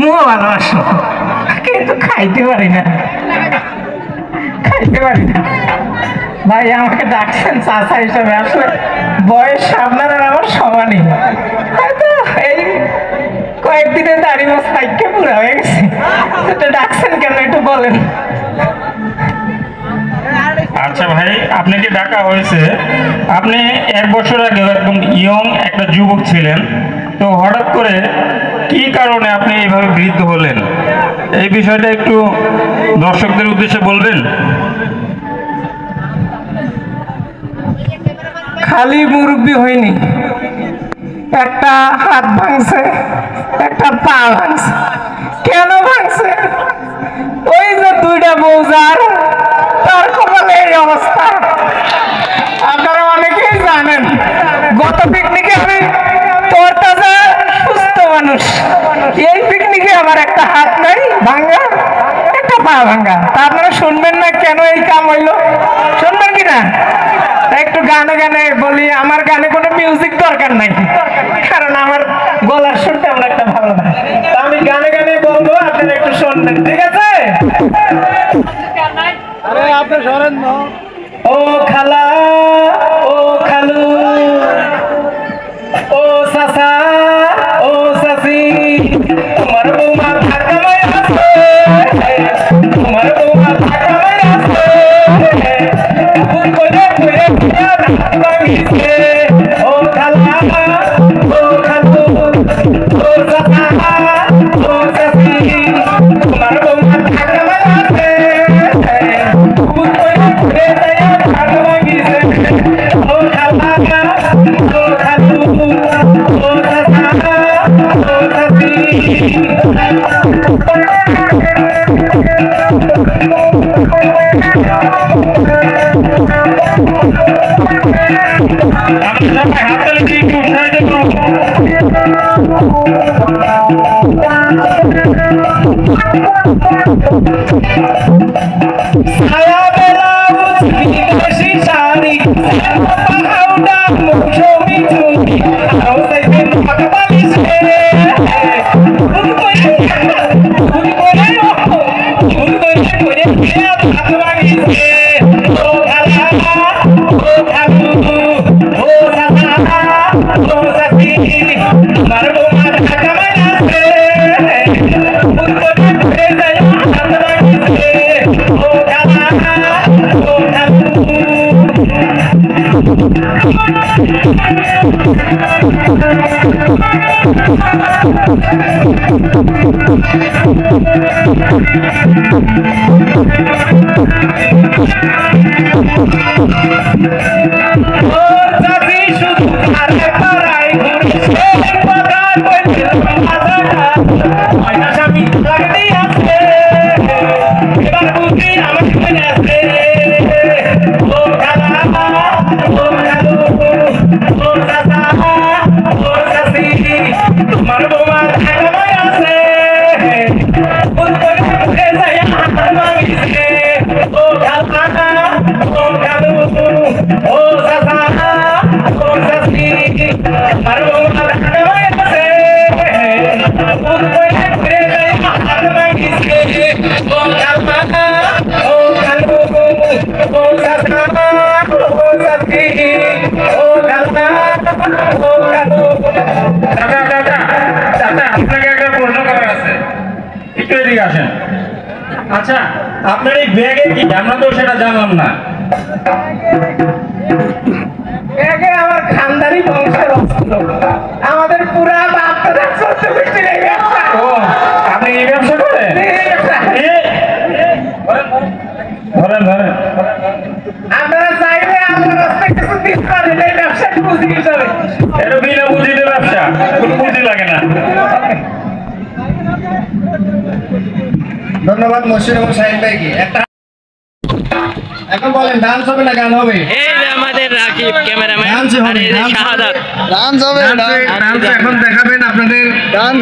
মুও ভালোবাসো কিন্তু খাইতে পারি না ভাই। আমাকে ডাকছেন চাচা হিসাবে, আসলে বয়স আপনার আর আমার সমানই, হয়তো এই কয়েকদিনের দাড়ি মাছ খাইকে পুরা হয়ে গেছে। ডাকছেন কেন একটু বলেন। আচ্ছা ভাই, আপনাকে ডাকা হয়েছে, আপনি 1 বছর আগে একদম ইয়ং একটা যুবক ছিলেন, তো হঠাৎ করে কি কারণে আপনি এইভাবে বৃদ্ধ হলেন, এই বিষয়টা একটু দর্শকদের উদ্দেশ্যে বলবেন। খালি মুরব্বী হয়নি, একটা হাত ভাঙছে, একটা পা ভাঙছে। কেন ভাঙছে? ওই যে 2টা বউজার, তার কপালে এই অবস্থা। আপনারা অনেকেই জানেন, গত পিকনিকে আমি তরতাজা সুস্থ মানুষ, এই পিকনিকে আমার একটা হাত নাই ভাঙ্গা, একটা পা ভাঙ্গা। তা আপনারা শুনবেন না কেন এই কাম হইলো? শুনবেন কিনা? একটু গানে গানে বলি, আমার গানে কোনো মিউজিক দরকার নাই, কারণ আমার গলার সুর তেমন একটা ভালো না। আমি গানে গানে বলবো, আপনারা একটু শুনবেন, ঠিক আছে? ও খালা, ও খালু, ও চাচা, ও চাচি, তোমার বৌমা ঢাকায় আছে, তোমার বৌমা ঢাকায় আছে, ও খালা, ও খালু, ও চাচা, ও চাচি, তোমার বৌমা ঢাকায় আছে, ও খালা, ও খালু, ও চাচা, ও চাচি। ছায়া ব্লাউজ বিদেশি শাড়ি পাহাউডা মৌসুমি চুড়ি আরো সাইকেল পাকবালিশ রে ফুল করে হাত লাগিছে। ও খালা, ও খালু, ও চাচা, ও চাচি, তোমার বৌমা ঢাকায় আছে, ফুল করে যায় হাত লাগিছে। ও খালা, ও খালু, ও চাচি শুধু আরে পাড়ায় ঘুরছে, বাগান বইছে বাজারটা ময়না স্বামী লাগতে আছে, এবার বুঝি আমার মনে আছে। ও খালা, ও খালু, ও চাচা, ও চাচি, তোমার বৌমা ঢাকায় আছে, ফুল করে ঘুরে যায় হাত লাগিছে। ও খালা, ও খালু, ও চাচা, ও চাচি, তোমার বৌমা ঢাকায় আছে, ফুল করে ঘুরে যায় হাত লাগিছে। ও খালা, ও খালু, ও চাচা, ও চাচি, ও খালা, ও খালু। আপনাকে একটা প্রশ্ন করার আছে, একটু এদিকে আসেন। আচ্ছা, আপনার এই ব্যাগে কি? আমরা তো সেটা জানলাম না। একে আমার খানদানি বংশের অস্ত্র, আমাদের পুরা বাপদাদা 14 গোষ্ঠীর এই ব্যবসা। ও, আপনি এই ব্যবসা করেন? ধরেন ধরেন, আপনারা চাইলে আমার রাস্তায় কিছু দিতে পারেন এই ব্যবসায় পুঁজি হিসাবে। এটা বিনা পুঁজিতে ব্যবসা, কোনো পুঁজি লাগে না। ধন্যবাদ মহসিন এবং শাহিন ভাইকে। এখন বলেন ডান্স হবে না গান হবে? এই যে আমাদের রাকিব ক্যামেরাম্যান, ডান্স আর হবে, এই যে শাহাদাত। ডান্স হবে, ডান্স এখন দেখাবেন আপনাদের ডান্স